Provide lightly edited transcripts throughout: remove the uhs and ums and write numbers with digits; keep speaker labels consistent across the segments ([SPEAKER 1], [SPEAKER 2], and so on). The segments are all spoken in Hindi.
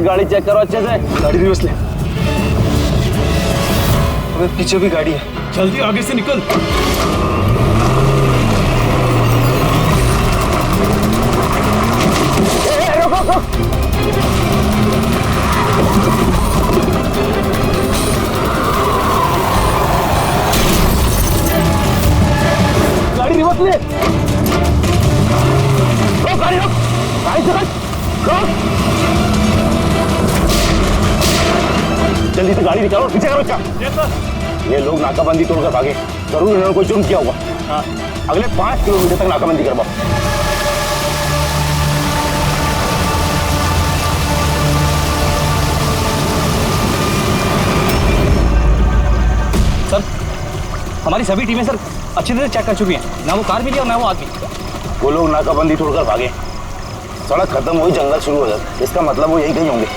[SPEAKER 1] गाड़ी चेक करो अच्छे से।
[SPEAKER 2] गाड़ी रिवर्स ले। अबे पीछे भी गाड़ी है।
[SPEAKER 3] जल्दी आगे से निकल।
[SPEAKER 1] गाड़ी रिवर्स ले। रोक गाड़ी, रोक गाड़ी, चल रोक। जल्दी से गाड़ी निकालो, पीछे करो क्या। ये लोग नाकाबंदी तोड़कर भागे, जरूर इन्होंने कोई जुर्म किया होगा। अगले 5 किलोमीटर तक नाकाबंदी करवाओ।
[SPEAKER 4] सर, हमारी सभी टीमें सर अच्छी तरह चेक कर चुकी हैं, ना वो कार मिली और ना वो आदमी।
[SPEAKER 1] वो लोग नाकाबंदी तोड़कर भागे, सड़क खत्म हुई, जंगल शुरू हो जाता, इसका मतलब वो यही कहीं होंगे।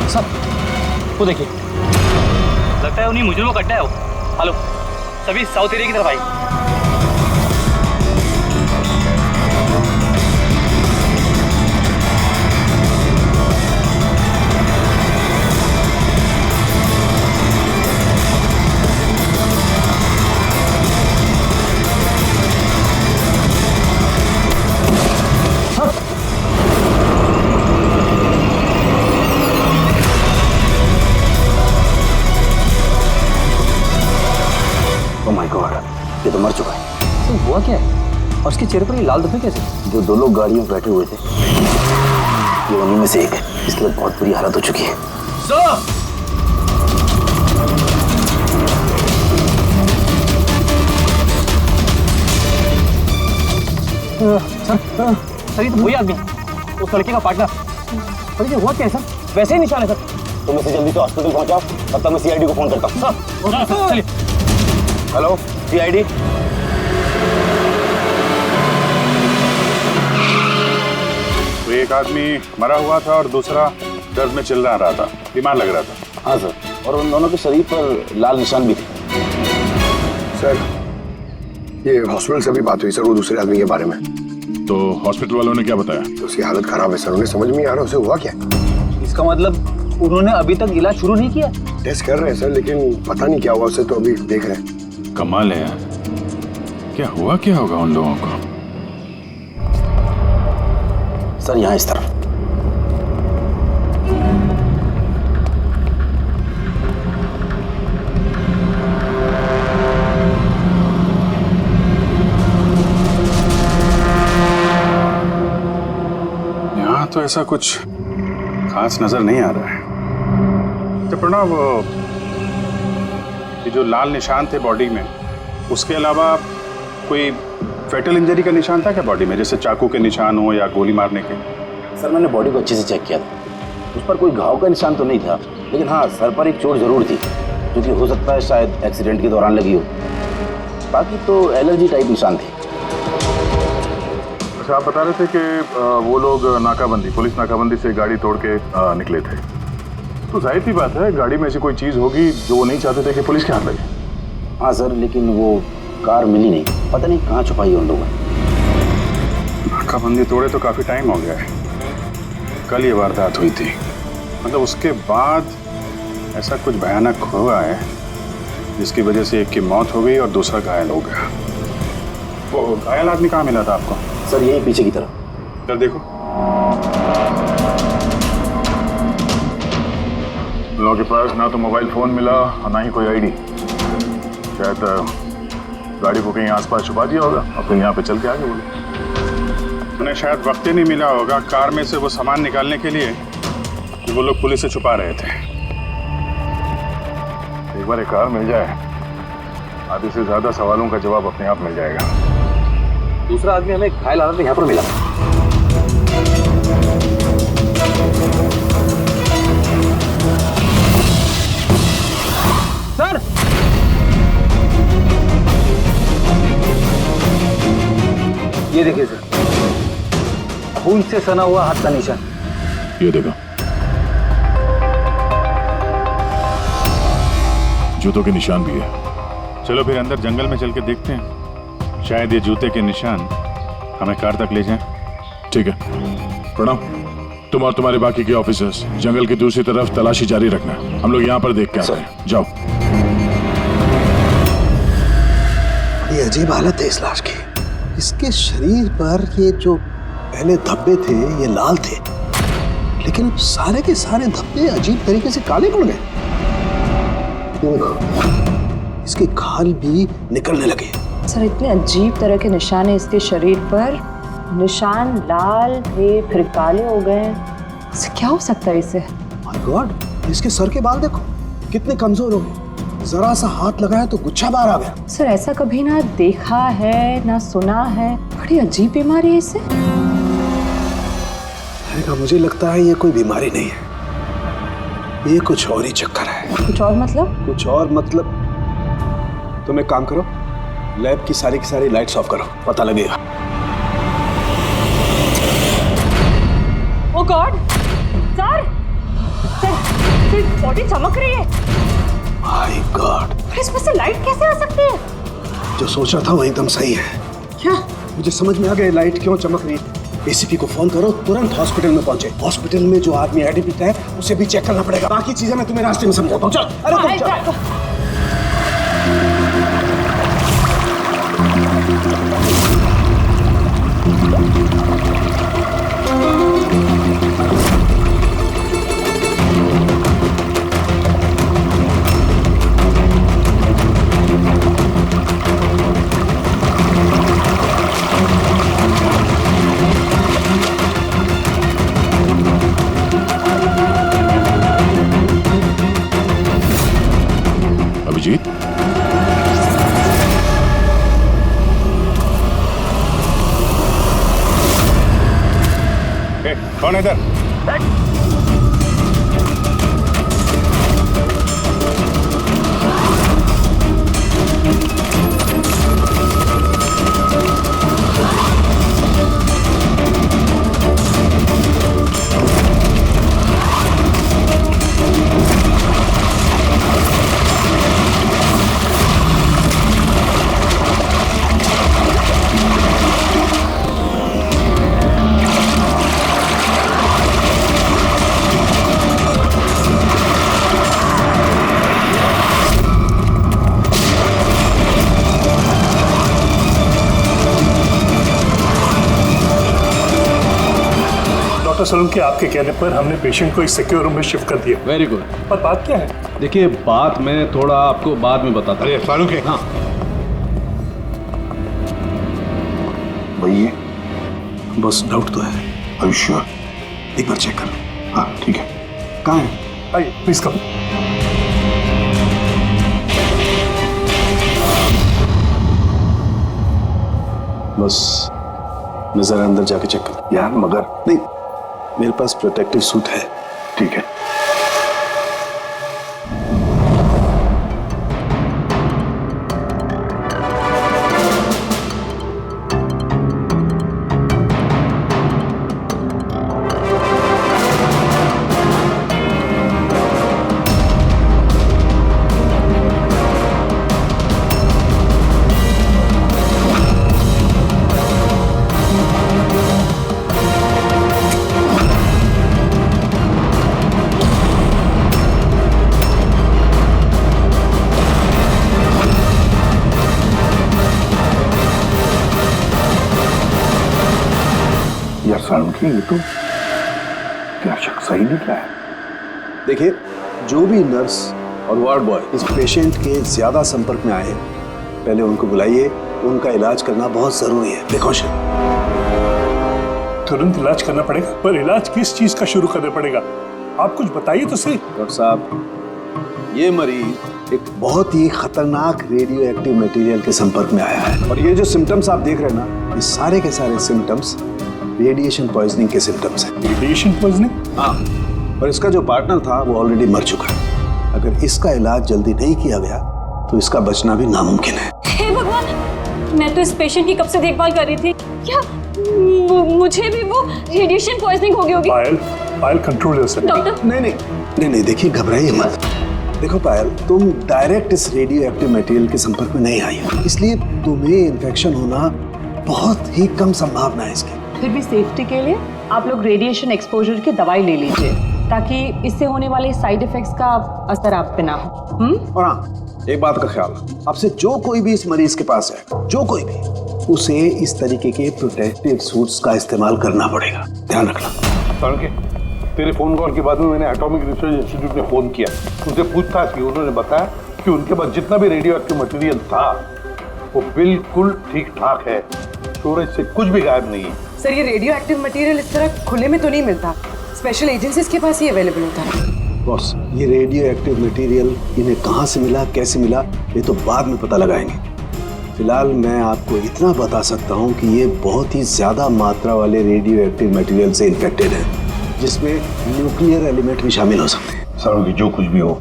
[SPEAKER 4] सर, वो देखिए, लगता है उन्हीं मुजरिमों का अड्डा है वो। हेलो, सभी साउथ एरिया की तरफ आई।
[SPEAKER 1] ये तो मर चुका है।
[SPEAKER 4] तो हुआ क्या है? और उसके चेहरे पर ये लाल धब्बे कैसे?
[SPEAKER 1] जो 2 लोग गाड़ियों में बैठे हुए थे, ये उन्हीं में से एक है। इसके बाद बहुत बुरी हालत हो चुकी है।
[SPEAKER 3] सर,
[SPEAKER 4] सर ये तो वही आदमी है, उस लड़के का पार्टनर। पर ये हुआ क्या है सर? वैसे ही निशान है सर।
[SPEAKER 1] तुम इसे जल्दी से हॉस्पिटल पहुंचाओ, तब तक मैं सीआईडी को फोन करता हूँ।
[SPEAKER 4] सर चलिए।
[SPEAKER 1] Hello CID.
[SPEAKER 5] तो एक आदमी मरा हुआ था और दूसरा दर्द में चिल्ला रहा था, बीमार लग रहा था।
[SPEAKER 1] हाँ सर, और उन दोनों के शरीर पर लाल निशान भी थे।
[SPEAKER 2] सर, ये हॉस्पिटल से भी बात हुई सर वो दूसरे आदमी के बारे में।
[SPEAKER 5] तो हॉस्पिटल वालों ने क्या बताया?
[SPEAKER 2] तो उसकी हालत खराब है सर, उन्हें समझ में नहीं आ रहा उसे हुआ क्या।
[SPEAKER 4] इसका मतलब उन्होंने अभी तक इलाज शुरू नहीं किया?
[SPEAKER 2] टेस्ट कर रहे हैं सर, लेकिन पता नहीं क्या हुआ उसे, तो अभी देख रहे हैं।
[SPEAKER 5] कमाल है यार, क्या हुआ क्या होगा उन लोगों को?
[SPEAKER 1] सर यहाँ इस तरफ।
[SPEAKER 5] यहाँ तो ऐसा कुछ खास नजर नहीं आ रहा है। तो प्रणव, ये जो लाल निशान थे बॉडी में, उसके अलावा कोई फेटल इंजरी का निशान था क्या बॉडी में, जैसे चाकू के निशान हो या गोली मारने के?
[SPEAKER 1] सर मैंने बॉडी को अच्छे से चेक किया था, उस पर कोई घाव का निशान तो नहीं था, लेकिन हाँ सर पर एक चोट जरूर थी, जो कि हो सकता है शायद एक्सीडेंट के दौरान लगी हो। बाकी तो एलर्जी टाइप निशान थे।
[SPEAKER 5] अच्छा, आप बता रहे थे कि वो लोग नाकाबंदी, पुलिस नाकाबंदी से गाड़ी तोड़ के निकले थे, तो जाहिर सी बात है गाड़ी में ऐसी कोई चीज़ होगी जो वो नहीं चाहते थे कि पुलिस के हाथ लगे।
[SPEAKER 1] हाँ सर, लेकिन वो कार मिली नहीं, पता नहीं कहाँ छुपाई है उन लोगों ने।
[SPEAKER 5] नाकाबंदी तोड़े तो काफ़ी टाइम हो गया है, कल ये वारदात हुई थी, मतलब उसके बाद ऐसा कुछ भयानक हुआ है जिसकी वजह से एक की मौत हो गई और दूसरा घायल हो गया। वो घायल आदमी कहाँ मिला था आपको?
[SPEAKER 1] सर यही पीछे की तरफ।
[SPEAKER 5] सर देखो, लोगों के पास ना तो मोबाइल फोन मिला और ना ही कोई आईडी। शायद गाड़ी को कहीं आसपास छुपा दिया होगा और फिर यहाँ पे चल के आगे बोले। उन्हें शायद वक्त ही नहीं मिला होगा कार में से वो सामान निकालने के लिए कि वो लोग पुलिस से छुपा रहे थे। एक बार एक कार मिल जाए, आधे से ज्यादा सवालों का जवाब अपने आप मिल जाएगा।
[SPEAKER 4] दूसरा आदमी हमें घायल हालत में यहाँ पर मिला। सर, ये देखिए सर, खून खून से सना हुआ हाथ का निशान।
[SPEAKER 5] ये देखो, जूतों के निशान भी है। चलो फिर अंदर जंगल में चल के देखते हैं, शायद ये जूते के निशान हमें कार तक ले जाएं। ठीक है प्रणव, तुम और तुम्हारे बाकी के ऑफिसर्स जंगल की दूसरी तरफ तलाशी जारी रखना, हम लोग यहाँ पर देख के आते हैं। जाओ।
[SPEAKER 2] ये अजीब हालत है इस लाश की। इसके शरीर पर ये जो पहले धब्बे थे ये लाल थे, लेकिन सारे के सारे धब्बे अजीब तरीके से काले पड़ गए। ये देखो, इसके खाल भी निकलने लगे।
[SPEAKER 3] सर इतने अजीब तरह के निशान है इसके शरीर पर, निशान लाल थे फिर काले हो गए। इससे क्या हो सकता है इसे?
[SPEAKER 2] माय गॉड, इसके सर के बाल देखो कितने कमजोर हो गए। जरा सा हाथ लगाया तो गुच्छा बाहर आ गया।
[SPEAKER 3] सर ऐसा कभी ना देखा है ना सुना है, बड़ी अजीब बीमारी है इसे।
[SPEAKER 2] मुझे लगता है ये कोई बीमारी नहीं है, ये कुछ और ही चक्कर है।
[SPEAKER 3] कुछ और मतलब?
[SPEAKER 2] कुछ और मतलब तुम एक काम करो, लैब की सारी लाइट्स ऑफ करो, पता लगेगा।
[SPEAKER 3] ओह गॉड सर, सर बॉडी चमक रही है।
[SPEAKER 2] माय गॉड,
[SPEAKER 3] पर इसमें से लाइट कैसे आ सकती है?
[SPEAKER 2] जो सोच रहा था वो एकदम सही है।
[SPEAKER 3] क्या?
[SPEAKER 2] मुझे समझ में आ गया लाइट क्यों चमक रही है। एसीपी को फोन करो, तुरंत हॉस्पिटल में पहुंचे। हॉस्पिटल में जो आदमी एडमिट है उसे भी चेक करना पड़ेगा। बाकी चीजें मैं तुम्हें रास्ते में समझाता हूं। चल, अरे तुम चल।
[SPEAKER 5] अभिजीत, कौन है इधर?
[SPEAKER 6] डॉक्टर सोलंकी, आपके कहने पर हमने पेशेंट को एक सिक्योर रूम में शिफ्ट कर दिया।
[SPEAKER 7] Very good.
[SPEAKER 6] पर बात क्या है?
[SPEAKER 7] देखिए, बात मैं थोड़ा आपको बाद में बताता हूँ।
[SPEAKER 5] अरे फारूक है।
[SPEAKER 7] हाँ,
[SPEAKER 2] भैया बस डाउट तो है। आयुष्य एक बार चेक कर लो। हाँ ठीक है। कहाँ है?
[SPEAKER 6] आइए प्लीज कम।
[SPEAKER 2] बस मैं जरा अंदर जाके चेक कर। यार मगर नहीं, मेरे पास प्रोटेक्टिव सूट है। ठीक है। ये तो क्या शक सही निकला है। देखिए, जो भी नर्स और वार्ड बॉय इस पेशेंट के ज्यादा संपर्क में आए, पहले उनको बुलाइए। उनका इलाज करना बहुत जरूरी है। प्रिकॉशन।
[SPEAKER 6] तुरंत इलाज करना पड़ेगा, पर इलाज किस चीज का शुरू करना पड़ेगा? आप कुछ बताइए तो सही।
[SPEAKER 2] डॉक्टर साहब, ये मरीज एक बहुत ही खतरनाक रेडियो एक्टिव मटेरियल के संपर्क में आया है, और ये जो सिम्टम्स आप देख रहे हैं ना, ये सारे के सारे सिम्टम्स रेडिएशन पॉइजनिंग के सिम्टम्स हैं।
[SPEAKER 6] Radiation poisoning?
[SPEAKER 2] हाँ, और इसका जो पार्टनर था वो ऑलरेडी मर चुका है। अगर इसका इलाज जल्दी नहीं किया गया तो इसका बचना भी नामुमकिन है।
[SPEAKER 8] हे भगवान, मैं तो इस पेशेंट की कब से देखभाल कर रही थी। क्या मुझे भी वो रेडिएशन पॉइजनिंग हो गई होगी।
[SPEAKER 6] पायल, पायल कंट्रोल योरसेल्फ।
[SPEAKER 8] डॉक्टर
[SPEAKER 2] नहीं देखिए, घबराइए मत। देखो पायल, तुम डायरेक्ट इस रेडियो एक्टिव मटेरियल के संपर्क में नहीं आई हो, इसलिए तुम्हें इन्फेक्शन होना बहुत ही कम संभावना है इसकी।
[SPEAKER 3] फिर भी सेफ्टी के लिए आप लोग रेडिएशन एक्सपोजर की दवाई ले लीजिए, ताकि इससे होने वाले साइड इफेक्ट्स का असर आप पे ना हो।
[SPEAKER 2] और हाँ, एक बात का ख्याल, आपसे जो कोई भी इस मरीज के पास है, जो कोई भी, उसे इस तरीके के प्रोटेक्टिव सूट्स का इस्तेमाल करना पड़ेगा, ध्यान रखना।
[SPEAKER 7] तड़के तेरे फोन कॉल के बाद में मैंने एटॉमिक रिसर्च इंस्टीट्यूट में फोन किया, उनसे पूछताछ की। उन्होंने बताया कि उनके पास जितना भी रेडियो एक्टिव मटेरियल था वो बिल्कुल ठीक ठाक है, स्टोरेज से कुछ भी गायब नहीं है।
[SPEAKER 9] सर, ये रेडियो एक्टिव मटेरियल इस तरह खुले में तो नहीं मिलता, स्पेशल एजेंसीज के पास ही अवेलेबल होता है।
[SPEAKER 2] बॉस, ये रेडियो एक्टिव मटेरियल इन्हें कहाँ से मिला, कैसे मिला, ये तो बाद में पता लगाएंगे। फिलहाल मैं आपको इतना बता सकता हूँ कि ये बहुत ही ज्यादा मात्रा वाले रेडियो एक्टिव मटेरियल से इन्फेक्टेड है, जिसमें न्यूक्लियर एलिमेंट भी शामिल हो सकते हैं।
[SPEAKER 7] सर की जो कुछ भी हो,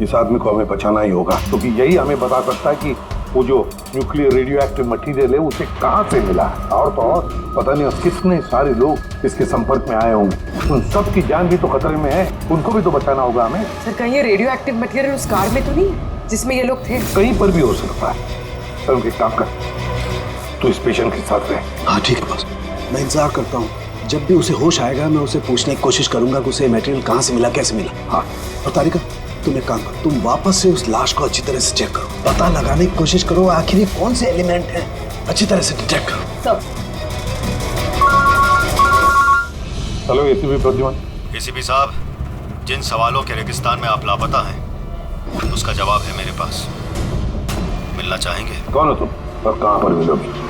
[SPEAKER 7] इस आदमी को हमें बचाना ही होगा, क्योंकि यही हमें बता सकता है कि वो जो न्यूक्लियर रेडियो एक्टिव मटेरियल है उसे कहाँ से मिला है। और तो और पता नहीं कितने सारे लोग इसके संपर्क में आए होंगे, उन सब की जान भी तो खतरे में है, उनको भी तो बचाना होगा हमें।
[SPEAKER 9] सर, कहीं ये रेडियो एक्टिव मटेरियल उस कार में तो नहीं जिसमें ये लोग थे?
[SPEAKER 7] कहीं पर भी हो सकता है। सर उनके काम कर, तो इस पेशेंट के साथ रहे।
[SPEAKER 2] हाँ ठीक है बॉस, मैं इंतजार करता हूँ। जब भी उसे होश आएगा मैं उसे पूछने की कोशिश करूंगा कि उसे मटेरियल कहाँ से मिला, कैसे मिला। हाँ, और तारिका, तुम एक काम करो, तुम वापस से उस लाश को अच्छी तरह से चेक करो, पता लगाने की कोशिश करो आखिर ये कौन से एलिमेंट हैं, अच्छी तरह से डिटेक्ट करो।
[SPEAKER 7] Hello ACP Pradyuman.
[SPEAKER 10] एसीपी साहब, जिन सवालों के रेगिस्तान में आप लापता हैं उसका जवाब है मेरे पास। मिलना चाहेंगे?
[SPEAKER 7] कौन हो तुम और कहाँ पर मिलोगी?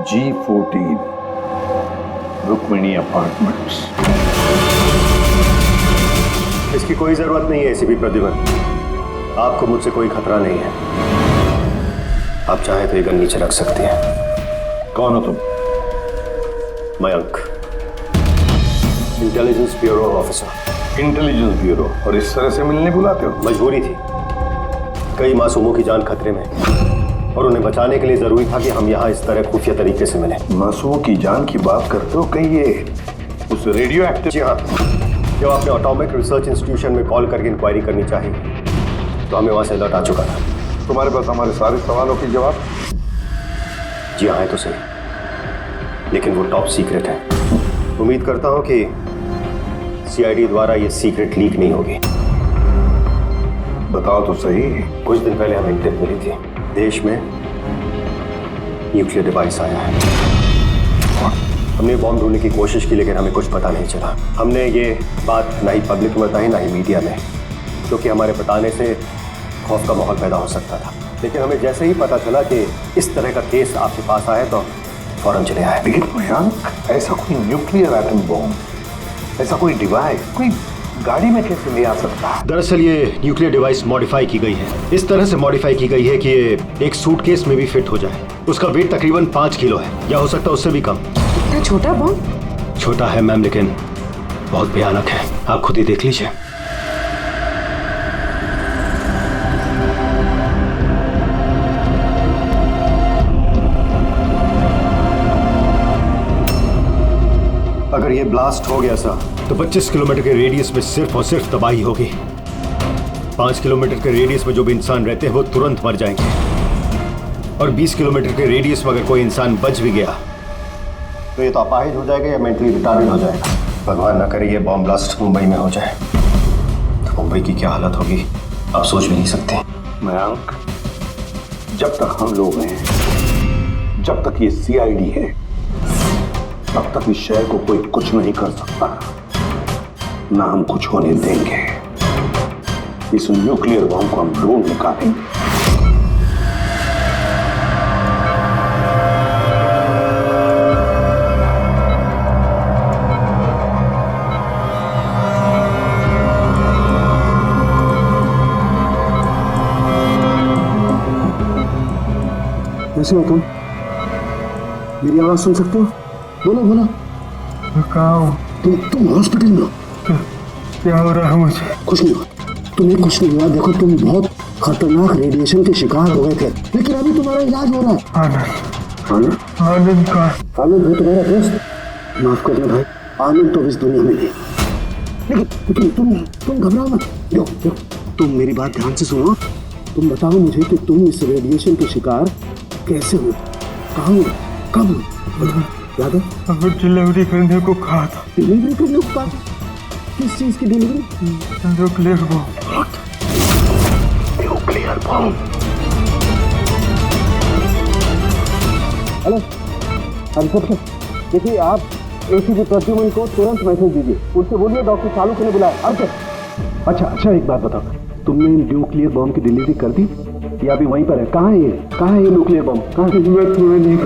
[SPEAKER 7] G14 Rukmini apartments.
[SPEAKER 11] इसकी कोई जरूरत नहीं है एसीपी प्रद्युमन, आपको मुझसे कोई खतरा नहीं है। आप चाहे तो ये गन नीचे रख सकते हैं।
[SPEAKER 7] कौन हो तुम?
[SPEAKER 11] Mayank, intelligence bureau officer.
[SPEAKER 7] Intelligence bureau, और इस तरह से मिलने बुलाते हो?
[SPEAKER 11] मजबूरी थी, कई मासूमों की जान खतरे में और उन्हें बचाने के लिए जरूरी था कि हम यहाँ इस तरह खुफिया तरीके से मिले।
[SPEAKER 7] मासूमों की जान की बात करते हो, कहीं ये उस रेडियो एक्टिव?
[SPEAKER 11] जी हाँ, जब आपने एटॉमिक रिसर्च इंस्टीट्यूशन में कॉल करके इंक्वायरी करनी चाहिए तो हमें वहां से अलर्ट आ चुका था।
[SPEAKER 7] तुम्हारे पास हमारे सारे सवालों के जवाब?
[SPEAKER 11] जी हाँ, है तो सही, लेकिन वो टॉप सीक्रेट है। उम्मीद करता हूँ कि सीआईडी द्वारा ये सीक्रेट लीक नहीं होगी।
[SPEAKER 7] बताओ तो सही।
[SPEAKER 11] कुछ दिन पहले हमें टिप मिली थी, देश में न्यूक्लियर डिवाइस आया है। हमने बॉम्ब ढूंढने की कोशिश की, लेकिन हमें कुछ पता नहीं चला। हमने ये बात ना ही पब्लिक में बताई, ना ही मीडिया में, क्योंकि हमारे बताने से खौफ का माहौल पैदा हो सकता था। लेकिन हमें जैसे ही पता चला कि इस तरह का केस आपके पास आया तो फौरन चले आए।
[SPEAKER 7] लेकिन मयंक, ऐसा कोई न्यूक्लियर एटम बॉम्ब, ऐसा कोई डिवाइस कोई गाड़ी में कैसे ले आ सकता है?
[SPEAKER 10] दरअसल ये न्यूक्लियर डिवाइस मॉडिफाई की गई है, इस तरह से मॉडिफाई की गई है कि ये एक सूटकेस में भी फिट हो जाए। उसका वेट तकरीबन 5 किलो है, या हो सकता है उससे भी कम।
[SPEAKER 9] इतना छोटा बॉम्ब?
[SPEAKER 10] छोटा है मैम, लेकिन बहुत भयानक है, आप खुद ही देख लीजिए।
[SPEAKER 11] अगर ये ब्लास्ट हो गया सर
[SPEAKER 10] तो 25 किलोमीटर के रेडियस में सिर्फ और सिर्फ तबाही होगी। 5 किलोमीटर के रेडियस में जो भी इंसान रहते हैं वो तुरंत मर जाएंगे, और 20 किलोमीटर के रेडियस में अगर कोई इंसान बच भी गया
[SPEAKER 11] तो ये तो अपाहिज हो जाएगा या मेंटली रिटार्डेड हो जाएगा। भगवान ना करे ये बॉम्ब ब्लास्ट मुंबई में हो जाए तो मुंबई की क्या हालत होगी आप सोच भी नहीं सकते।
[SPEAKER 7] मयंक, जब तक हम लोग हैं, जब तक ये सीआईडी है, तब तक इस शहर को कोई कुछ नहीं कर सकता, ना हम कुछ होने देंगे। इस न्यूक्लियर बॉम्ब को हम ढूंढ निकालेंगे।
[SPEAKER 2] कैसे हो तुम? मेरी आवाज सुन सकते हो? बोलो बोलो।
[SPEAKER 6] कहाँ हो?
[SPEAKER 2] तुम हॉस्पिटल में हो?
[SPEAKER 5] क्या हो रहा है मुझे?
[SPEAKER 2] कुछ नहीं हुआ, तुम्हें कुछ नहीं हुआ। देखो तुम बहुत खतरनाक रेडिएशन के शिकार हो गए थे, लेकिन अभी तुम्हारा इलाज हो रहा है। आनंद
[SPEAKER 5] आनंद का
[SPEAKER 2] आनंद है तुम्हारा दोस्त। माफ करना भाई, आनंद तो इस दुनिया में नहीं, लेकिन तुम घबराओ मत। देखो तुम मेरी बात ध्यान से सुनो। तुम बताओ मुझे कि तुम इस रेडिएशन के शिकार कैसे हुए, कहाँ हुए, कब हुए? याद है?
[SPEAKER 5] अगर डिलीवरी करने को कहा था।
[SPEAKER 2] डिलीवरी करने को कहा था? किस चीज की delivery?
[SPEAKER 5] Nuclear bomb.
[SPEAKER 2] Nuclear bomb. Hello Harshad, देखिए आप एसीपी प्रद्युमन को तुरंत मैसेज दीजिए, उनसे बोलिए डॉक्टर चालू ने बुलाया। हर्षद, अच्छा एक बात बताओ, तुमने न्यूक्लियर बम की डिलीवरी कर दी या अभी वहीं पर है? कहाँ है ये न्यूक्लियर बम? कहाँ है? मैं तुम्हें नहीं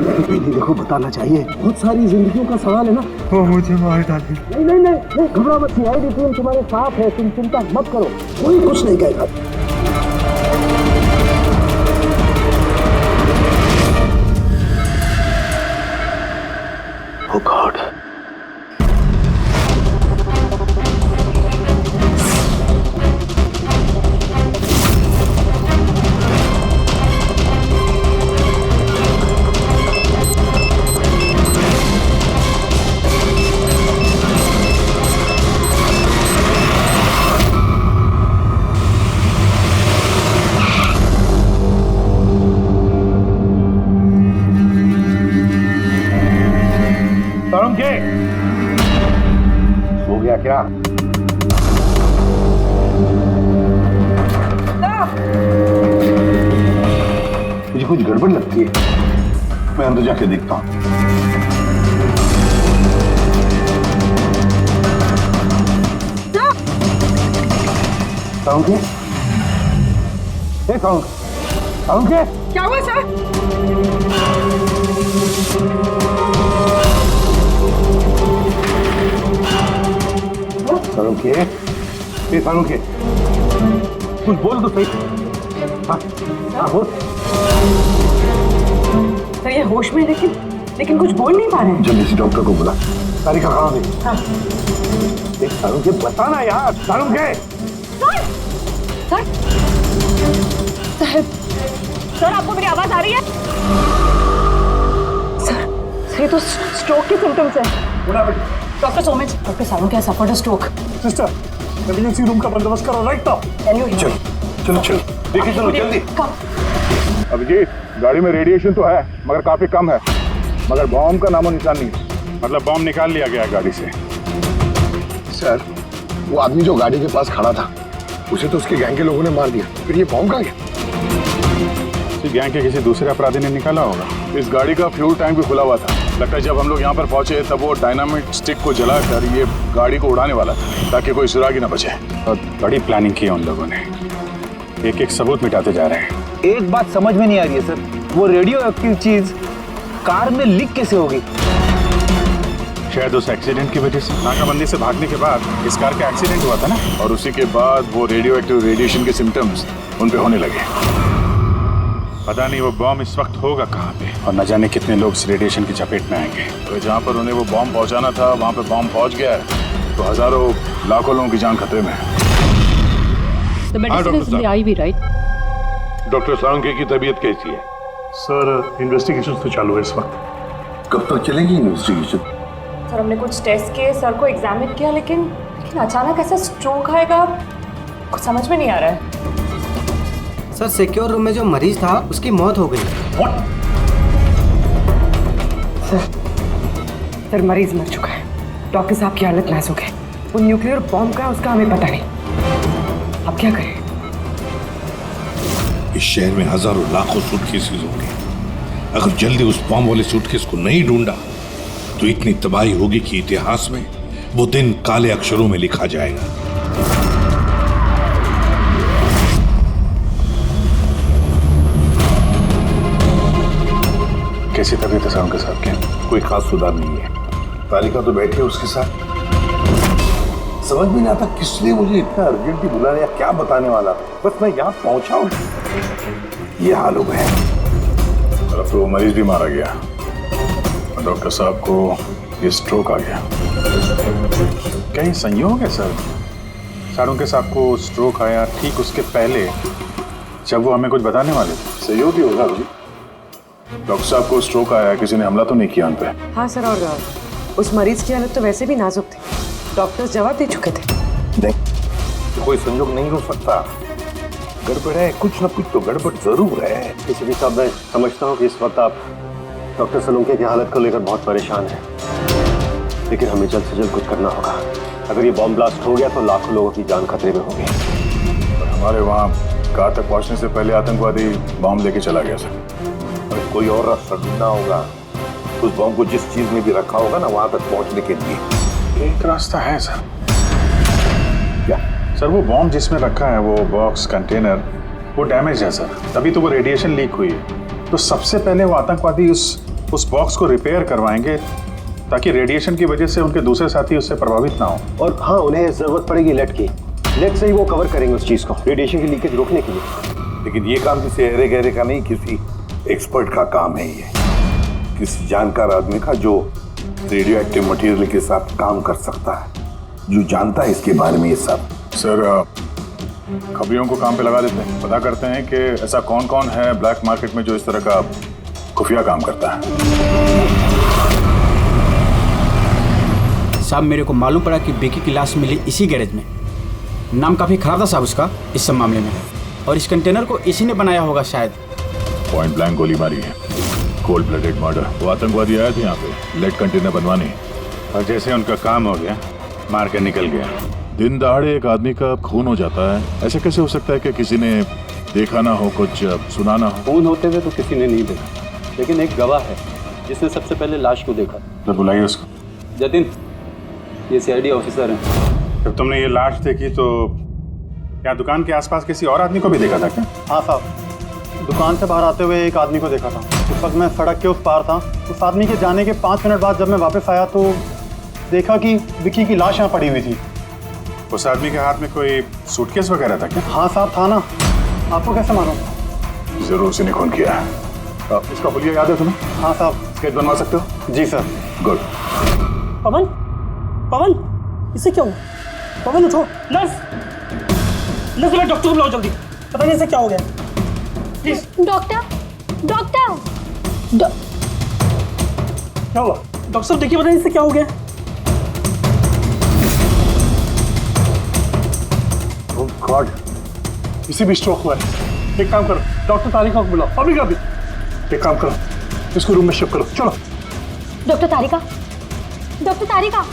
[SPEAKER 2] देखो बताना चाहिए, बहुत सारी जिंदगियों का सवाल है ना।
[SPEAKER 5] वो मुझे मार डाली।
[SPEAKER 2] नहीं घबराओ मत, सीआईडी टीम तुम्हारे साथ है, तुम चिंता मत करो, कोई कुछ नहीं कहेगा। Oh God.
[SPEAKER 7] हो गया क्या? मुझे कुछ गड़बड़ लगती है, मैं अंदर जाके देखता हूँ।
[SPEAKER 9] क्या हुआ सर?
[SPEAKER 7] सालुंखे, कुछ बोल तो सही। हाँ बोल।
[SPEAKER 9] सर ये होश में, लेकिन कुछ बोल नहीं पा रहे हैं।
[SPEAKER 7] जल्दी से डॉक्टर को बुला। तारिका कहाँ है?
[SPEAKER 9] हाँ।
[SPEAKER 7] सालुंखे बताना यार, सालुंखे।
[SPEAKER 8] सर आपको मेरी आवाज आ रही है?
[SPEAKER 3] सर ये तो स्ट्रोक के सिम्टम्स है।
[SPEAKER 8] Doctor Somesh, doctor Salunkhe has suffered a stroke.
[SPEAKER 6] Sister, emergency room का बंदोबस्त करो राइट नाउ।
[SPEAKER 7] चलो देखिए, चलो जल्दी।
[SPEAKER 5] अभिजीत, गाड़ी में रेडिएशन तो है मगर काफी कम है, मगर बॉम्ब का नामो निशान नहीं है। मतलब बॉम्ब निकाल लिया गया गाड़ी से।
[SPEAKER 7] सर, वो आदमी जो गाड़ी के पास खड़ा था, उसे तो उसके गैंग के लोगों ने मार दिया, फिर ये बॉम्ब कहाँ गया?
[SPEAKER 5] गैंग के किसी दूसरे अपराधी ने निकाला होगा। इस गाड़ी का फ्यूल टैंक भी खुला हुआ था। लगता है जब हम लोग यहाँ पर पहुंचे तब वो डायनामिट स्टिक को जलाकर ये गाड़ी को उड़ाने वाला था ताकि कोई सुराग ही न बचे। और बड़ी प्लानिंग की है उन लोगों ने, एक एक सबूत मिटाते जा रहे हैं।
[SPEAKER 4] एक बात समझ में नहीं आ रही है सर, वो रेडियो एक्टिव चीज कार में लीक कैसे होगी?
[SPEAKER 5] शायद उस एक्सीडेंट की वजह से। नाकाबंदी से भागने के बाद इस कार का एक्सीडेंट हुआ था ना, और उसी के बाद वो रेडियो एक्टिव रेडिएशन के सिम्टम्स उन पे होने लगे। पता नहीं वो बॉम्ब इस वक्त होगा कहाँ पे, और न जाने कितने लोग इस रेडिएशन की चपेट में आएंगे। तो जहाँ पर उन्हें वो बॉम्ब पहुँचाना था वहाँ पे बॉम्ब पहुँच गया है, तो हजारों लाखों लोगों की जान खतरे में है।
[SPEAKER 7] डॉक्टर सालुंखे की तबीयत कैसी है?
[SPEAKER 6] सर इन्वेस्टिगेशन तो चालू है इस वक्त।
[SPEAKER 7] कब तक चलेगी इन्वेस्टिगेशन?
[SPEAKER 3] सर हमने कुछ टेस्ट किए, सर को एग्जामिन किया, लेकिन अचानक ऐसा स्ट्रोक आएगा कुछ समझ में नहीं आ रहा है।
[SPEAKER 4] सर सिक्योर रूम में जो मरीज था उसकी मौत हो गई।
[SPEAKER 9] सर मरीज मर चुका है, डॉक्टर साहब की हालत नाजुक है। वो न्यूक्लियर बॉम्ब का उसका हमें पता नहीं, अब क्या करें?
[SPEAKER 7] इस शहर में हजारों लाखों सूटकेसेस होंगे, अगर जल्दी उस बॉम्ब वाले सूटकेस को नहीं ढूंढा तो इतनी तबाही होगी कि इतिहास में वो दिन काले अक्षरों में लिखा जाएगा।
[SPEAKER 5] कैसी तबीयत है सालुंखे साहब की?
[SPEAKER 7] कोई खास सुधार नहीं है। तालिका तो बैठी है उसके साथ। समझ में नहीं आता किसने मुझे इतना अर्जेंटली बुलाया या क्या बताने वाला, बस मैं यहाँ पहुंचा हूँ, ये हाल हो गया।
[SPEAKER 5] अब तो वो मरीज भी मारा गया और डॉक्टर साहब को ये स्ट्रोक आ गया। क्या ये संयोग है सर? सारुंके साहब को स्ट्रोक आया ठीक उसके पहले जब वो हमें कुछ बताने वाले थे। सहयोग ही होगा अभी। डॉक्टर साहब को स्ट्रोक आया, किसी ने हमला तो नहीं किया उन पे?
[SPEAKER 9] हाँ सर, और उस मरीज की हालत तो वैसे भी नाजुक थी। डॉक्टर्स जवाब दे चुके थे।
[SPEAKER 7] नहीं, कोई संयोग नहीं हो सकता। गड़बड़ है, कुछ न कुछ तो गड़बड़ जरूर है।
[SPEAKER 11] किसी साहब, मैं समझता हूँ कि इस वक्त आप डॉक्टर सलूंके की हालत को लेकर बहुत परेशान हैं, लेकिन हमें जल्द से जल्द कुछ करना होगा। अगर ये बॉम्ब ब्लास्ट हो गया तो लाखों लोगों की जान खतरे में होगी।
[SPEAKER 5] और हमारे वहाँ कार तक पहुँचने से पहले आतंकवादी बॉम्ब लेके चला गया सर।
[SPEAKER 7] अरे कोई और रास्ता ढूंढना होगा। उस बॉम्ब को जिस चीज में भी रखा होगा ना, वहां तक पहुंचने के लिए
[SPEAKER 5] एक रास्ता है सर।
[SPEAKER 7] क्या
[SPEAKER 5] सर? वो बॉम्ब जिसमें रखा है, वो बॉक्स कंटेनर, वो डैमेज है सर, तभी तो वो रेडिएशन लीक हुई है। तो सबसे पहले वो आतंकवादी उस बॉक्स को रिपेयर करवाएंगे ताकि रेडिएशन की वजह से उनके दूसरे साथी उससे प्रभावित ना हो।
[SPEAKER 11] और हाँ, उन्हें जरूरत पड़ेगी लेड की। लेड से ही वो कवर करेंगे उस चीज को, रेडिएशन की लीकेज रोकने के लिए।
[SPEAKER 7] लेकिन ये काम किसी अहरे गहरे का नहीं, किसी एक्सपर्ट का काम है। ये किसी जानकार आदमी का जो रेडियो एक्टिव मटेरियल के साथ काम कर सकता है, जो जानता है इसके बारे में ये सब।
[SPEAKER 5] सर, खबरियों को काम पे लगा देते हैं, पता करते हैं कि ऐसा कौन कौन है ब्लैक मार्केट में जो इस तरह का खुफिया काम करता है।
[SPEAKER 4] साहब, मेरे को मालूम पड़ा कि बेकी की लाश मिली इसी गैरेज में। नाम काफी खराब था साहब उसका इस सब मामले में, और इस कंटेनर को इसी ने बनाया होगा शायद।
[SPEAKER 5] पॉइंट ब्लैंक गोली मारी है, कोल्ड ब्लडेड मर्डर। वो आतंकवादी आया था यहाँ पे लेड कंटेनर बनवाने, और जैसे उनका काम हो गया मार के निकल गया। दिन दहाड़े एक आदमी का खून हो जाता है, ऐसे कैसे हो सकता है कि किसी ने देखा ना हो, कुछ सुना ना हो?
[SPEAKER 11] खून होते हुए तो किसी ने नहीं देखा, लेकिन एक गवाह है जिसने सबसे पहले लाश को देखा।
[SPEAKER 5] तो बुलाइए उसको।
[SPEAKER 11] जतिन, ये सीआईडी ऑफिसर हैं।
[SPEAKER 5] जब तुमने ये लाश देखी तो क्या दुकान के आसपास किसी और आदमी को भी देखा था क्या?
[SPEAKER 12] हाँ साहब, दुकान से बाहर आते हुए एक आदमी को देखा था। उस वक्त मैं सड़क के उस पार था। उस आदमी के जाने के 5 मिनट बाद जब मैं वापस आया तो देखा कि विक्की की लाश यहाँ पड़ी हुई थी।
[SPEAKER 5] उस आदमी के हाथ में कोई सूटकेस वगैरह था क्या?
[SPEAKER 12] हाँ साहब, था ना। आपको कैसे मालूम?
[SPEAKER 5] जरूर उसी ने खून किया है। इसका हुलिया याद है तुम्हें?
[SPEAKER 12] हाँ साहब।
[SPEAKER 5] स्केच बनवा सकते हो?
[SPEAKER 12] जी सर।
[SPEAKER 5] गुड।
[SPEAKER 8] पवन, पवन, इसे क्या हुआ? पवन उठो। नर्स, नर्स, डॉक्टर को बुलाओ जल्दी। पता नहीं इसे क्या हो गया। प्लीज।
[SPEAKER 13] Doctor, doctor.
[SPEAKER 8] क्या हुआ? डॉक्टर साहब देखिए, पता नहीं इसे क्या हो गया।
[SPEAKER 5] ओह गॉड, इसे भी स्ट्रोक हुआ है। एक काम करो, डॉक्टर तारिका को बुलाओ अभी का भी। एक काम करो, इसको रूम में शिफ्ट करो। चलो।
[SPEAKER 13] डॉक्टर तारिका, डॉक्टर तारिका,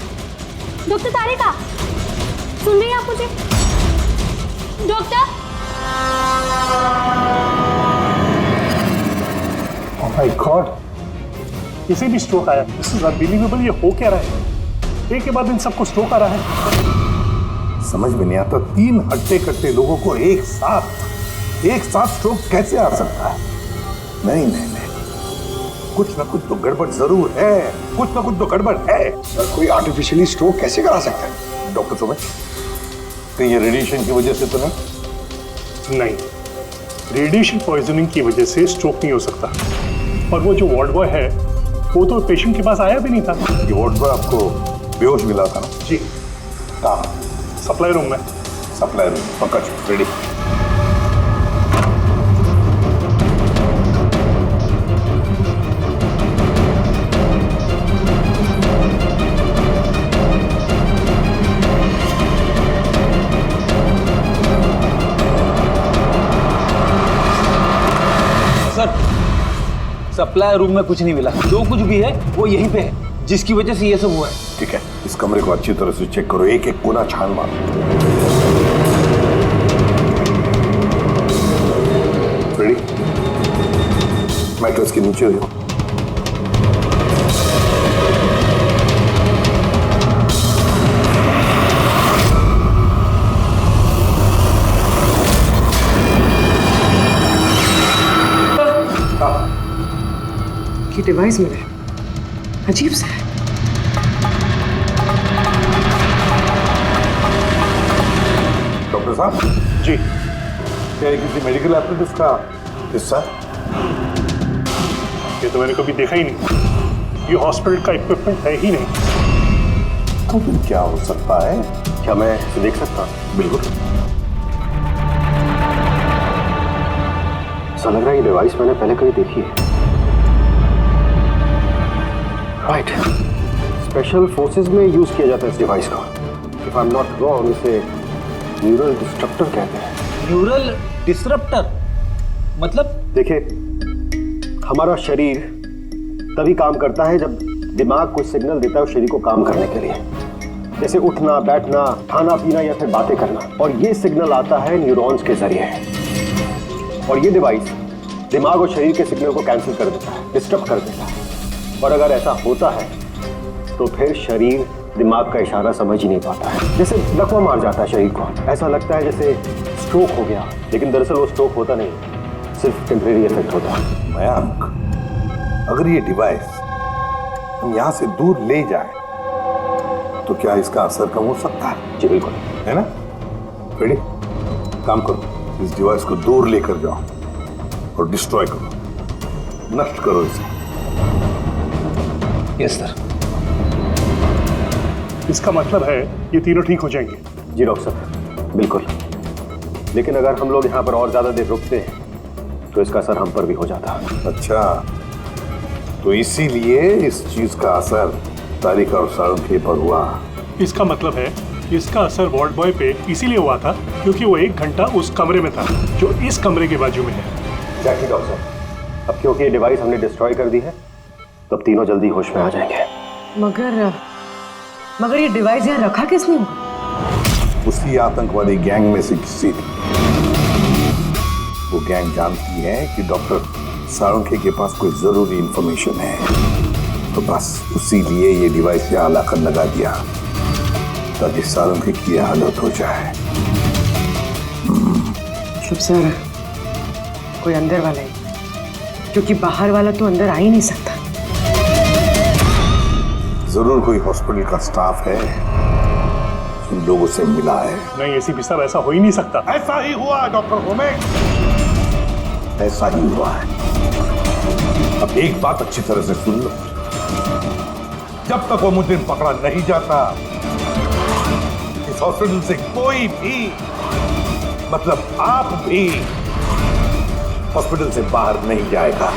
[SPEAKER 13] डॉक्टर तारिका, सुन रही हैं आप मुझे? डॉक्टर।
[SPEAKER 6] ओह माय गॉड, इसे भी स्ट्रोक आया। This is unbelievable. ये हो क्या रहा है? एक के बाद इन सबको स्ट्रोक आ रहा है।
[SPEAKER 7] समझ में नहीं आता, 3 हट्टे कट्टे लोगों को एक साथ स्ट्रोक कैसे आ सकता है? नहीं नहीं नहीं, कुछ ना कुछ तो गड़बड़ जरूर है। कुछ ना कुछ तो गड़बड़ है।
[SPEAKER 2] सर, कोई आर्टिफिशियली स्ट्रोक कैसे करा सकता है?
[SPEAKER 7] डॉक्टर सोमेश, कहीं ये रेडिएशन की वजह से तो नहीं?
[SPEAKER 6] रेडिएशन पॉइजनिंग की वजह से स्ट्रोक नहीं हो सकता। और वो जो वार्ड बॉय है, वो तो पेशेंट के पास आया भी नहीं था।
[SPEAKER 7] ये वार्ड बॉय आपको बेहोश मिला था ना?
[SPEAKER 6] जी।
[SPEAKER 7] कहाँ?
[SPEAKER 6] सप्लाई रूम में।
[SPEAKER 7] सप्लाई रूम, पक्का रेडी।
[SPEAKER 4] सर, सप्लाई रूम में कुछ नहीं मिला। जो कुछ भी है वो यहीं पे है, जिसकी वजह से ये सब हुआ है।
[SPEAKER 7] ठीक है, इस कमरे को अच्छी तरह से चेक करो, एक एक कोना छान मारो। रेडी? मैट्रेस के नीचे हो।
[SPEAKER 9] ये डिवाइस मिला है, अजीब सा है।
[SPEAKER 7] डॉक्टर साहब
[SPEAKER 6] जी।
[SPEAKER 7] क्या ये किसी मेडिकल एप्रेटिस का हिस्सा?
[SPEAKER 6] ये तो मैंने कभी देखा ही नहीं। ये हॉस्पिटल का इक्विपमेंट है ही नहीं।
[SPEAKER 7] तो फिर क्या हो सकता है?
[SPEAKER 11] क्या मैं इसे देख सकता हूँ?
[SPEAKER 7] बिल्कुल।
[SPEAKER 11] ऐसा लग रहा है ये डिवाइस मैंने पहले कहीं देखी है। राइट, स्पेशल फोर्सेस में यूज किया जाता है इस डिवाइस को। If I am not wrong, इसे न्यूरल डिस्ट्रप्टर कहते हैं।
[SPEAKER 2] न्यूरल डिसरप्टर मतलब?
[SPEAKER 11] देखिए, हमारा शरीर तभी काम करता है जब दिमाग कोई सिग्नल देता है उस शरीर को काम करने के लिए, जैसे उठना, बैठना, खाना पीना या फिर बातें करना। और ये सिग्नल आता है न्यूरॉन्स के जरिए, और ये डिवाइस दिमाग और शरीर के सिग्नल को कैंसिल कर देता है, डिस्टर्ब कर देता है। और अगर ऐसा होता है तो फिर शरीर दिमाग का इशारा समझ ही नहीं पाता है, जैसे लकवा मार जाता है शरीर को। ऐसा लगता है जैसे स्ट्रोक हो गया, लेकिन दरअसल वो स्ट्रोक होता नहीं, सिर्फ टेम्परेरी इफेक्ट होता है।
[SPEAKER 7] मयंक, अगर ये डिवाइस हम यहाँ से दूर ले जाए तो क्या इसका असर कम हो सकता है?
[SPEAKER 11] जी बिल्कुल,
[SPEAKER 7] है ना? रेडी? काम करो, इस डिवाइस को दूर लेकर जाओ और डिस्ट्रॉय करो, नष्ट करो इसे।
[SPEAKER 2] Yes sir.
[SPEAKER 6] इसका मतलब है ये तीनों ठीक हो जाएंगे?
[SPEAKER 11] जी डॉक्टर साहब, बिल्कुल। लेकिन अगर हम लोग यहाँ पर और ज्यादा देर रुकते हैं तो इसका असर हम पर भी हो जाता है।
[SPEAKER 7] अच्छा, तो इसीलिए इस चीज का असर तारिका और साळुंखे पर हुआ।
[SPEAKER 6] इसका मतलब है इसका असर वार्ड बॉय पे इसीलिए हुआ था क्योंकि वो 1 घंटा उस कमरे में था जो इस कमरे के बाजू में है।
[SPEAKER 11] एग्जैक्टली डॉक्टर साहब। अब क्योंकि ये डिवाइस हमने डिस्ट्रॉय कर दी है तो अब तीनों जल्दी होश में आ जाएंगे।
[SPEAKER 9] मगर ये डिवाइस यहाँ रखा किसने होगा?
[SPEAKER 7] उसी आतंकवादी गैंग में से किसी ने। वो गैंग जानती है कि डॉक्टर साळुंखे के पास कोई जरूरी इंफॉर्मेशन है, तो बस उसी लिए ये डिवाइस यहाँ लाकर लगा दिया ताकि साळुंखे की हालत हो जाए।
[SPEAKER 9] शुभ सर, कोई अंदर वाला ही, क्योंकि बाहर वाला तो अंदर आ ही नहीं सकता।
[SPEAKER 7] जरूर कोई हॉस्पिटल का स्टाफ है जिन लोगों से मिला है।
[SPEAKER 6] नहीं एसीपी साहब, ऐसा हो ही नहीं सकता।
[SPEAKER 7] ऐसा ही हुआ डॉक्टर होमेक, ऐसा ही हुआ है। अब एक बात अच्छी तरह से सुन लो, जब तक वो मुजरिम पकड़ा नहीं जाता इस हॉस्पिटल से कोई भी, मतलब आप भी, हॉस्पिटल से बाहर नहीं जाएगा।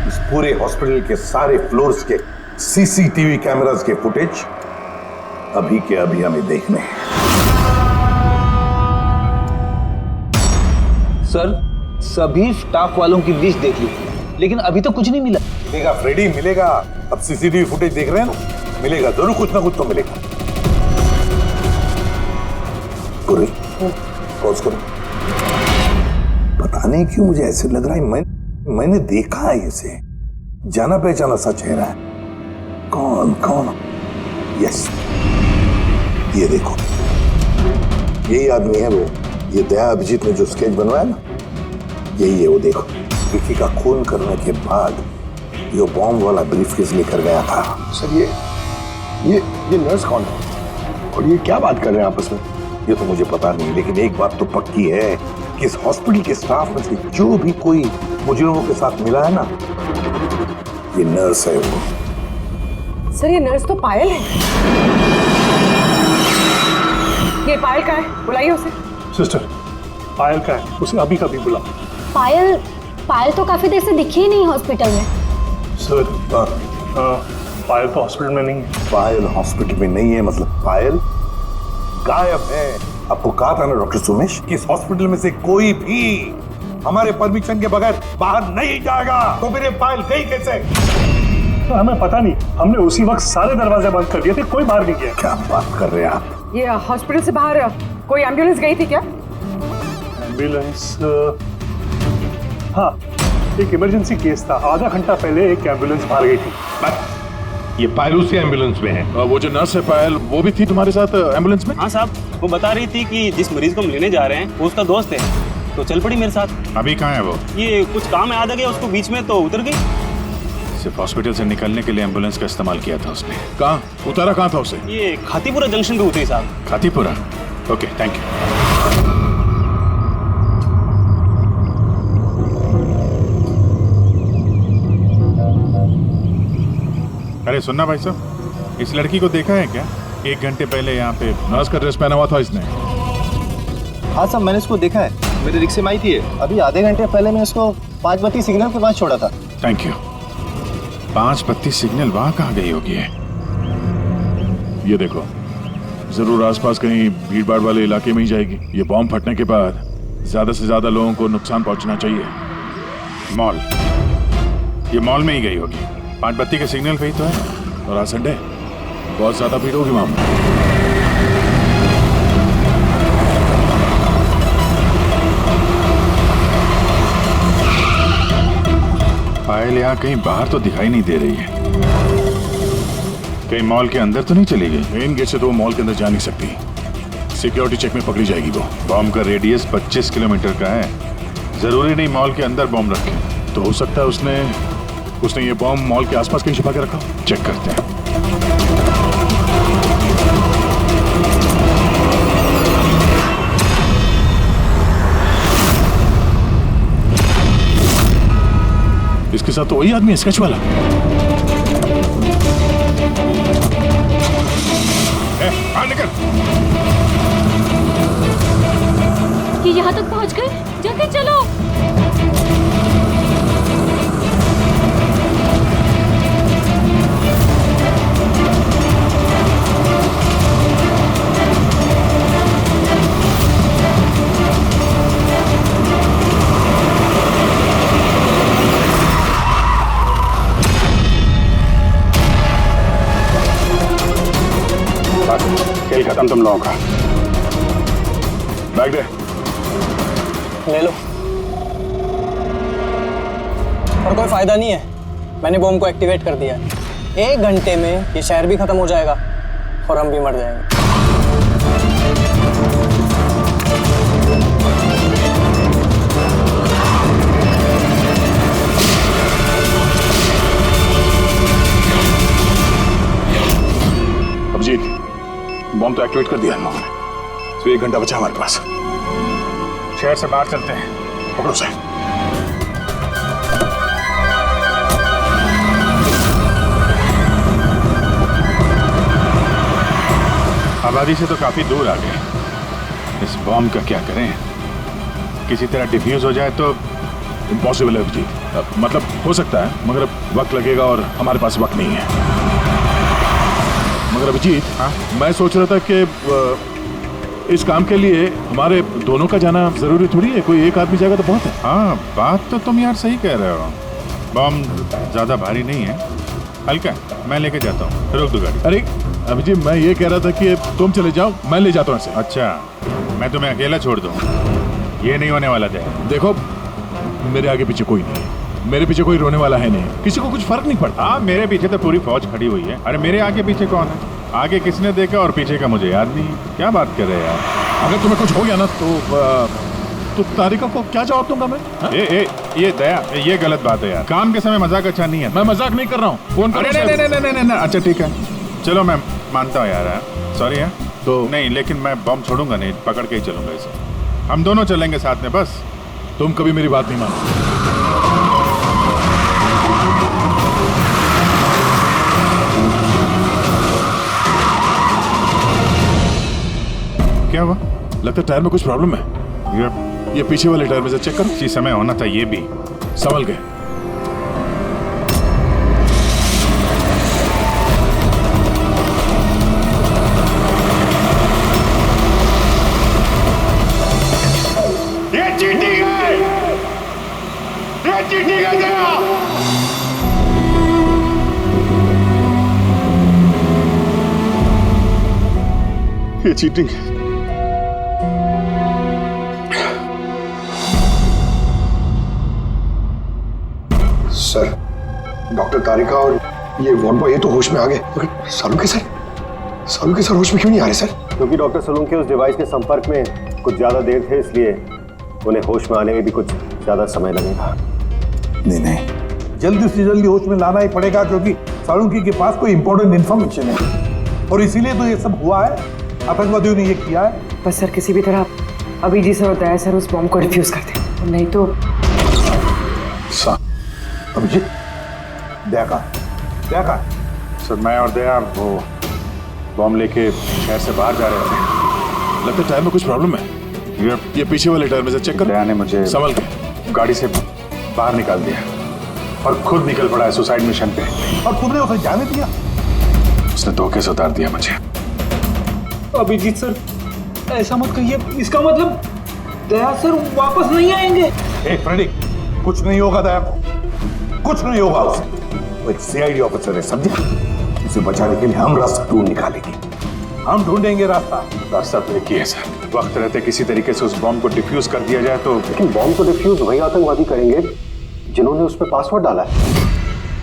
[SPEAKER 7] इस पूरे हॉस्पिटल के सारे फ्लोर्स के सीसीटीवी कैमरास के फुटेज अभी के अभी हमें देखने हैं।
[SPEAKER 2] सर, सभी स्टाफ वालों की लिस्ट देख ली, लेकिन अभी तो कुछ नहीं मिला।
[SPEAKER 7] मिलेगा फ्रेडी, मिलेगा। अब सीसीटीवी फुटेज देख रहे हैं ना, मिलेगा जरूर, कुछ ना कुछ तो मिलेगा। पूरी पॉज करो। पता नहीं क्यों मुझे ऐसे लग रहा है मैंने देखा है इसे, जाना पहचाना सा चेहरा है। कौन कौन? यस, ये देखो, यही आदमी है वो। ये दया अभिजीत ने जो स्केच बनवाया ना, यही है वो। देखो, विकी का खून करने के बाद ये बॉम्ब वाला ब्रीफकेस लेकर गया था।
[SPEAKER 2] सर, ये नर्स कौन है और ये क्या बात कर रहे हैं आपस में?
[SPEAKER 7] ये तो मुझे पता नहीं, लेकिन एक बात तो पक्की है कि इस हॉस्पिटल के स्टाफ में से जो भी कोई मुजरिमों के साथ मिला है ना, ये नर्स है वो।
[SPEAKER 9] सर, ये नर्स तो पायल है। ये पायल का है, बुलाइए उसे।
[SPEAKER 6] सिस्टर, पायल का है, उसे अभी कभी बुला।
[SPEAKER 13] पायल तो काफी देर से दिखी ही नहीं हॉस्पिटल में।
[SPEAKER 6] सर, पायल तो हॉस्पिटल में नहीं है।
[SPEAKER 7] पायल हॉस्पिटल में नहीं है मतलब पायल गायब है। आपको कहा था ना डॉक्टर सुमेश कि इस हॉस्पिटल में से कोई भी हमारे परमिशन के बगैर बाहर नहीं जाएगा। तो फिर ये पायल गई कैसे?
[SPEAKER 6] तो हमें पता नहीं, हमने उसी वक्त सारे दरवाजे बंद कर दिए थे, कोई बाहर नहीं गया।
[SPEAKER 7] क्या बात कर रहे हैं आप?
[SPEAKER 9] ये हॉस्पिटल से बाहर कोई एम्बुलेंस गई थी क्या?
[SPEAKER 6] एम्बुलेंस? हाँ, एक इमरजेंसी केस था, आधा घंटा पहले एक एम्बुलेंस बाहर गई थी।
[SPEAKER 5] ये पायल उसी एम्बुलेंस में है। वो जो नर्स है पायल, वो भी थी तुम्हारे साथ एम्बुलेंस में?
[SPEAKER 14] हाँ साहब, वो बता रही थी कि जिस मरीज को हम लेने जा रहे हैं वो उसका दोस्त है, तो चल पड़ी मेरे साथ।
[SPEAKER 5] अभी कहाँ है वो?
[SPEAKER 14] ये कुछ काम में आ गया उसको बीच में, तो उतर गई।
[SPEAKER 5] सिर्फ हॉस्पिटल से निकलने के लिए एम्बुलेंस का इस्तेमाल किया था उसने। कहाँ उतारा, कहाँ था उसे?
[SPEAKER 14] ये खातीपुरा जंक्शन पे उतरी साहब।
[SPEAKER 5] खातीपुरा? Okay, thank you. अरे सुनना भाई साहब, इस लड़की को देखा है क्या? 1 घंटे पहले यहाँ पे नर्स का ड्रेस पहना हुआ था इसने।
[SPEAKER 12] हाँ साहब, मैंने इसको देखा है, मेरे रिक्शे में आई थी। अभी आधे घंटे पहले मैं इसको 5 बत्ती सिग्नल के पास छोड़ा था।
[SPEAKER 5] Thank you. 5 बत्ती सिग्नल वहां कहाँ गई होगी? ये देखो, जरूर आसपास कहीं भीड़ भाड़ वाले इलाके में ही जाएगी। ये बॉम्ब फटने के बाद ज्यादा से ज्यादा लोगों को नुकसान पहुंचना चाहिए। मॉल, ये मॉल में ही गई होगी। 5 बत्ती के सिग्नल पे ही तो है, और आज संडे बहुत ज्यादा भीड़ होगी वहां पर। पायल यहाँ कहीं बाहर तो दिखाई नहीं दे रही है। कहीं मॉल के अंदर तो नहीं चली गई? मेन गेट से तो वो मॉल के अंदर जा नहीं सकती। सिक्योरिटी चेक में पकड़ी जाएगी वो। बॉम्ब का रेडियस 25 किलोमीटर का है। जरूरी नहीं मॉल के अंदर बॉम्ब रखे, तो हो सकता है उसने ये बॉम्ब मॉल के आसपास कहीं छिपा के रखा। चेक करते हैं। इसके साथ तो वही आदमी है, स्केच वाला। बाहर निकल।
[SPEAKER 13] ये यहाँ तक पहुँच गए, जल्दी चलो।
[SPEAKER 5] खेल खत्म तुम लोगों का। बैग दे।
[SPEAKER 8] ले लो। और कोई फायदा नहीं है, मैंने बॉम्ब को एक्टिवेट कर दिया है। 1 घंटे में ये शहर भी खत्म हो जाएगा और हम भी मर जाएंगे।
[SPEAKER 5] अभिजीत, बॉम्ब तो एक्टिवेट कर दिया हम लोगों ने, तो 1 घंटा बचा हमारे पास। शहर से बाहर चलते हैं। पकड़ो से। आबादी से तो काफी दूर आ गए। इस बॉम्ब का क्या करें? किसी तरह डिफ्यूज हो जाए तो इम्पॉसिबल है अभिजीत। मतलब हो सकता है, मगर वक्त लगेगा और हमारे पास वक्त नहीं है। मगर अभिजीत, मैं सोच रहा था कि इस काम के लिए हमारे दोनों का जाना जरूरी थोड़ी है। कोई एक आदमी जाएगा तो बहुत है। हाँ, बात तो तुम यार सही कह रहे हो। बॉम्ब ज्यादा भारी नहीं है, हल्का है। मैं लेके जाता हूँ, रोक दो गाड़ी। अरे अभिजीत, मैं ये कह रहा था कि तुम चले जाओ, मैं ले जाता हूँ ऐसे। अच्छा, मैं तुम्हें अकेला छोड़ दूँ? ये नहीं होने वाला था। देखो, मेरे आगे पीछे कोई नहीं है, मेरे पीछे कोई रोने वाला है नहीं, किसी को कुछ फर्क नहीं पड़ता। हाँ, मेरे पीछे तो पूरी फौज खड़ी हुई है। अरे मेरे आगे पीछे कौन है? आगे किसने देखा और पीछे का मुझे याद नहीं। क्या बात कर रहे हैं यार? अगर तुम्हें कुछ हो गया ना तो तारिका को क्या जवाब दूंगा मैं? ये दया, ये गलत बात है यार। काम के समय मजाक अच्छा नहीं है। मैं मजाक नहीं कर रहा हूँ। फोन करो। नहीं, अच्छा ठीक है, चलो मैं मानता हूँ यार, सॉरी है तो नहीं, लेकिन मैं बम छोड़ूंगा नहीं, पकड़ के ही चलूंगा इसे। हम दोनों चलेंगे साथ में। बस तुम कभी मेरी बात नहीं मानो। क्या हुआ? लगता है टायर में कुछ प्रॉब्लम है। ये पीछे वाले टायर में से चेक करो। इसी समय होना था। ये भी संभल गए। ये चीटिंग है, ये चीटिंग है जरा। ये चीटिंग है।
[SPEAKER 2] सर, डॉक्टर तारिका और ये वार्ड बॉय ये तो होश में आ गए, मगर सालुके सर होश में क्यों नहीं आ रहे सर?
[SPEAKER 11] क्योंकि डॉक्टर सलूंके उस डिवाइस के संपर्क में कुछ ज्यादा देर थे, इसलिए उन्हें होश में आने में भी कुछ ज्यादा समय लगेगा।
[SPEAKER 7] नहीं, जल्दी से जल्दी होश में लाना ही पड़ेगा, क्योंकि सालुंकी के पास कोई इंपॉर्टेंट इंफॉर्मेशन है और इसीलिए तो ये सब हुआ है। आतंकवादियों ने ये किया है।
[SPEAKER 9] बस सर, किसी भी तरह अभी जी सर और दया सर उस बॉम्ब को डिफ्यूज कर दें, नहीं तो।
[SPEAKER 7] अभिजीत, दया का
[SPEAKER 5] सर मैं और दया वो बॉम्ब लेके शहर से बाहर जा रहे थे।
[SPEAKER 15] लगता है टायर में कुछ प्रॉब्लम है। ये पीछे वाले टायर में से चेक कर।
[SPEAKER 5] दया ने मुझे
[SPEAKER 15] संभल के
[SPEAKER 5] गाड़ी से बाहर निकाल दिया और खुद निकल पड़ा है सुसाइड मिशन पे।
[SPEAKER 7] और तुमने उसे जाने दिया?
[SPEAKER 5] उसने धोखे से उतार दिया मुझे।
[SPEAKER 8] अभिजीत सर ऐसा मत कहिए, इसका मतलब दया सर वापस नहीं आएंगे।
[SPEAKER 7] फ्रेडी, कुछ नहीं होगा दया को, कुछ नहीं होगा उसे। वो एक सीआईडी ऑफिसर है, समझे? उसे बचाने के लिए हम रास्ता ढूंढ निकालेंगे, हम ढूंढेंगे रास्ता।
[SPEAKER 5] रास्ता तो एक ही है सर, वक्त रहते किसी तरीके से उस बॉम्ब को डिफ्यूज कर दिया जाए तो।
[SPEAKER 11] लेकिन बॉम्ब को डिफ्यूज वही आतंकवादी करेंगे जिन्होंने उस पर पासवर्ड डाला है,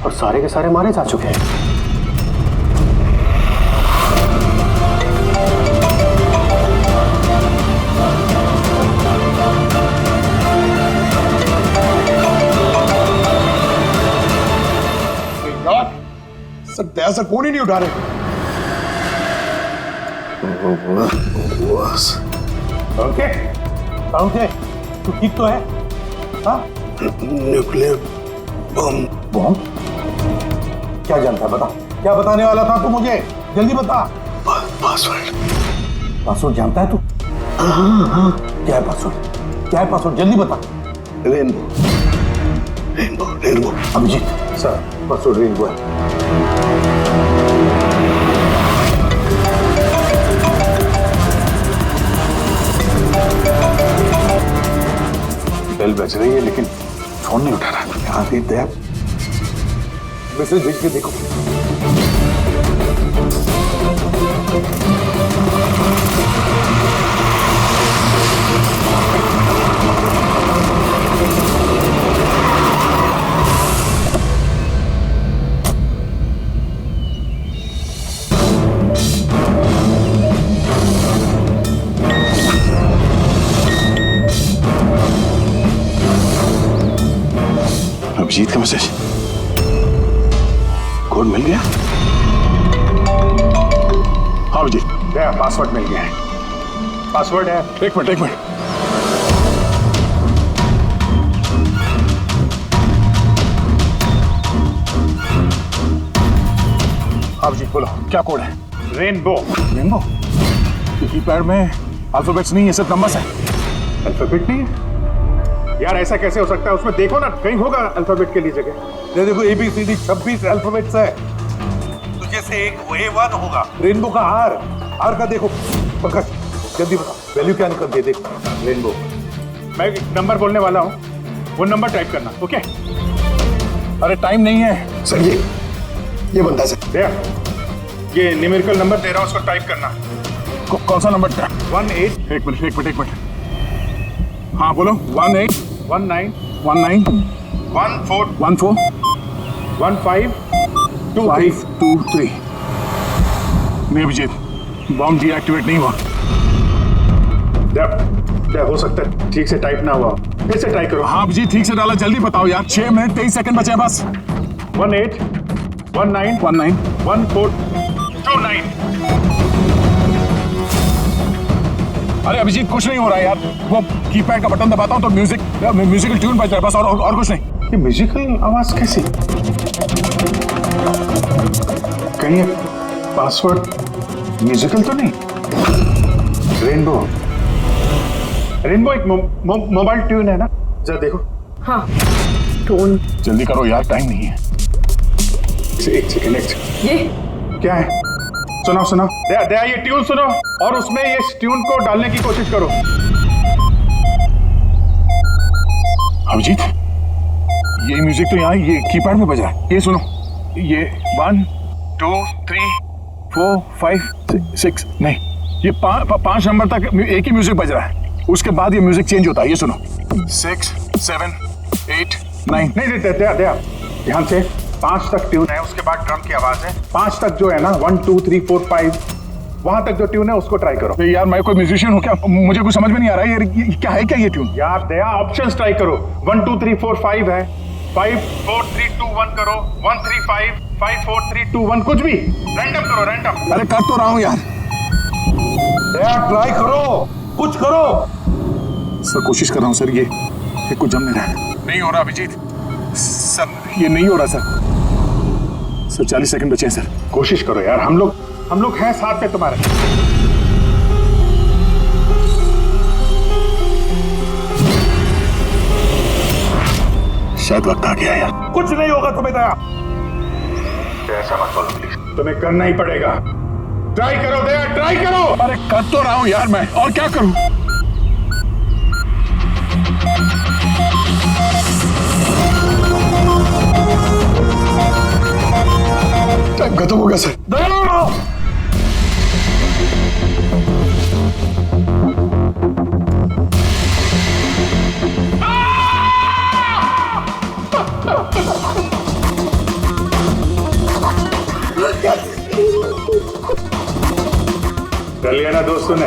[SPEAKER 11] और सारे के सारे मारे जा चुके हैं।
[SPEAKER 7] सर दया सर फोन ही नहीं उठा रहे। ओके ओके, तू ठीक तो है? हाँ,
[SPEAKER 2] न्यूक्लियर बम।
[SPEAKER 7] बम? क्या जानता है, बता। क्या बताने वाला था तू मुझे? जल्दी बता।
[SPEAKER 2] पासवर्ड।
[SPEAKER 7] पासवर्ड जानता है तू?
[SPEAKER 2] हाँ।
[SPEAKER 7] क्या है पासवर्ड? क्या है पासवर्ड? जल्दी बता।
[SPEAKER 2] Rainbow rainbow rainbow.
[SPEAKER 7] Abhijit sir, password rainbow है।
[SPEAKER 5] बेल बज रही है लेकिन फोन नहीं उठा रहा।
[SPEAKER 7] यहाँ पे दया मैसेज भेज के देखो।
[SPEAKER 15] अभिजीत का मैसेज, कोड मिल गया? हाँ अभिजीत,
[SPEAKER 5] दया पासवर्ड मिल गया है। पासवर्ड है।
[SPEAKER 15] एक मिनट।
[SPEAKER 5] अभिजीत बोलो क्या कोड है? रेनबो।
[SPEAKER 15] रेनबो? कीपैड में अल्फाबेट्स नहीं है, सिर्फ नंबर्स है।
[SPEAKER 5] अल्फाबेट नहीं है यार, ऐसा कैसे हो सकता है? उसमें देखो ना, कहीं होगा अल्फाबेट के लिए जगह।
[SPEAKER 7] ये देखो, ABCD 26 अल्फाबेट्स है। तो जैसे एक A1 होगा, रेनबो का आर का देखो। पंकज जल्दी बता, वैल्यू क्या निकलती है? देख रेनबो।
[SPEAKER 5] मैं एक नंबर बोलने वाला हूँ, वो नंबर टाइप करना। ओके?
[SPEAKER 15] अरे टाइम नहीं है
[SPEAKER 2] सर, ये बंदा सर।
[SPEAKER 5] दया, ये न्यूमेरिकल नंबर दे रहा हूँ, उसको टाइप करना।
[SPEAKER 15] कौन सा नंबर था?
[SPEAKER 5] 18।
[SPEAKER 15] एक मिनट। हाँ बोलो। 18
[SPEAKER 5] 19
[SPEAKER 15] 19
[SPEAKER 5] 14
[SPEAKER 15] 14
[SPEAKER 5] 15
[SPEAKER 15] 523। नहीं अभिजीत, बॉम्ब डीएक्टिवेट नहीं हुआ।
[SPEAKER 5] क्या हो सकता है ठीक से टाइप ना हुआ? फिर से ट्राई करो।
[SPEAKER 15] हाँ अभिजीत, ठीक से डाला, जल्दी बताओ यार। 6 मिनट 23 सेकंड बचे हैं बस।
[SPEAKER 5] 18 19
[SPEAKER 15] 19
[SPEAKER 5] 14 29।
[SPEAKER 15] अरे अभिजीत कुछ नहीं हो रहा है यार, वो कीपैड का बटन दबाता हूँ तो म्यूजिकल ट्यून बज रहा है बस, और कुछ नहीं।
[SPEAKER 5] ये म्यूजिकल आवाज कैसी? कहीं पासवर्ड म्यूजिकल तो नहीं? रेनबो एक मोबाइल ट्यून है ना? जरा देखो।
[SPEAKER 9] हाँ, टोन।
[SPEAKER 15] जल्दी करो यार, टाइम नहीं है।
[SPEAKER 5] एक सेकंड।
[SPEAKER 9] ये
[SPEAKER 5] क्या है? सुनाओ। दया ये ट्यून सुनो और उसमें ये ट्यून को डालने की कोशिश करो।
[SPEAKER 15] अभिजीत, ये म्यूजिक तो यहाँ ये कीपैड में बज रहा है। ये सुनो, ये 1 2 3 4 5 6 नहीं, ये 5 नंबर तक एक ही म्यूजिक बज रहा है। उसके बाद ये म्यूजिक चेंज होता है। ये सुनो, 6 7 8 9।
[SPEAKER 5] नहीं दया ध्यान से। 5 तक ट्यून है, उसके बाद ड्रम की आवाज है। 5 तक जो है ना, 1 2 3 4 5, वहां तक जो ट्यून है उसको ट्राई करो।
[SPEAKER 15] यार मैं कोई म्यूजिशियन हूँ क्या? मुझे कुछ समझ में नहीं आ रहा है। ये क्या है? क्या ये ट्यून?
[SPEAKER 5] यार दया ऑप्शंस ट्राई करो। 1 2 3 4 5 है, 5 4 3 2 1 करो, 1 3 5 5 4 3 2 1, कुछ भी रैंडम करो। रैंडम।
[SPEAKER 15] अरे कर तो रहा हूँ यार।
[SPEAKER 7] दया ट्राई करो, कुछ करो।
[SPEAKER 15] सर कोशिश कर रहा हूँ सर, ये कुछ जम नहीं रहा है। नहीं हो रहा अभिजीत सर, ये नहीं हो रहा सर। सर 40 सेकंड बचे हैं सर, कोशिश करो यार, हम लोग हैं साथ में तुम्हारे। शायद वक्त आ गया यार। कुछ नहीं होगा तुम्हें दया, ऐसा मत बोलो प्लीज, तुम्हें करना ही पड़ेगा। ट्राई करो दया, ट्राई करो। अरे कर तो रहा हूं यार मैं, और क्या करूं। टाइम खत्म हो गया सर। दया कर लिया ना दोस्तों ने।